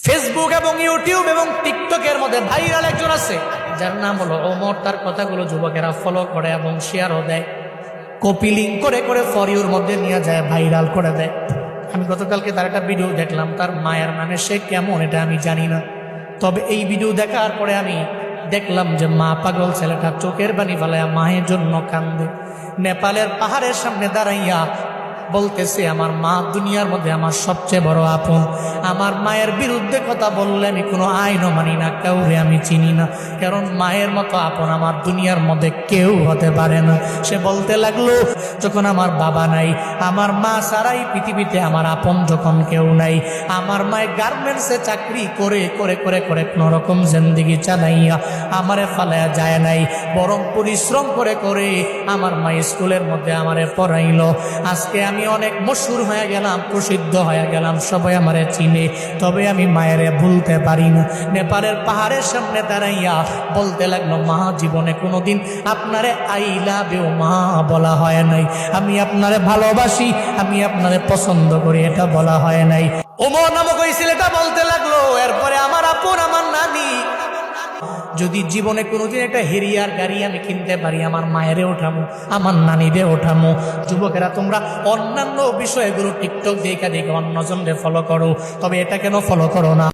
Facebook এবং YouTube এবং টিকটকের মধ্যে ভাইরাল একজন আছে যার নাম হলো ওমর। তার কথাগুলো যুবকেরা ফলো করে এবং শেয়ারও দেয়, কপি লিঙ্ক করে করে ফর ইউর মধ্যে নিয়ে যায়, ভাইরাল করে দেয়। আমি গতকালকে তার একটা ভিডিও দেখলাম, তার মায়ের মানে সে কেমন এটা আমি জানি না, তবে এই ভিডিও দেখার পরে আমি দেখলাম যে মা পাগল ছেলেটা চোখের পানি ফেলাইয়া মায়ের জন্য কান্দে। নেপালের পাহাড়ের সামনে দাঁড়াইয়া বলতেছে, আমার মা দুনিয়ার মধ্যে আমার সবচেয়ে বড় আপন। আমার মায়ের বিরুদ্ধে কথা বললে আমি কোনো আইনও মানি না, কাউরে আমি চিনি না, কারণ মায়ের মতো আপন আমার দুনিয়ার মধ্যে কেউ হতে পারে না। সে বলতে লাগলো, যখন আমার বাবা নাই, আমার মা ছাড়াই পৃথিবীতে আমার আপন যখন কেউ নাই, আমার মায়ের গার্মেন্টসে চাকরি করে করে করে করে কোনো রকম জিন্দেগি চালাইয়া আমারে ফালাইয়া যায় নাই, বরং পরিশ্রম করে করে আমার মা স্কুলের মধ্যে আমারে পড়াইলো। আজকে আমি অনেক মশহুর হয়ে গেলাম, প্রসিদ্ধ হয়ে গেলাম, সবাই আমারে চিনে, তবে আমি মায়েরে ভুলতে পারি না। নেপালের পাহাড়ের সামনে দাঁড়াইয়া বলতে লাগলো, মা জীবনে কোনোদিন আপনারে আই লাভ ইউ মা বলা হয় নাই, আমি আপনারে ভালোবাসি, আমি আপনারে পছন্দ করি, এটা বলা হয় নাই। ওমর নামক ওই ছেলেটা বলতে লাগলো, এরপরে আমার আপন আমার নানি, যদি জীবনে কোনোদিন একটা হেরিয়ার গাড়ি আমি কিনতে পারি, আমার মায়েরে ওঠামো, আমার নানিরে ওঠামো। যুবকেরা তোমরা অন্যান্য বিষয়গুলো টিকটক দেখা দেখে অন্যজনরে ফলো করো, তবে এটা কেন ফলো করো না?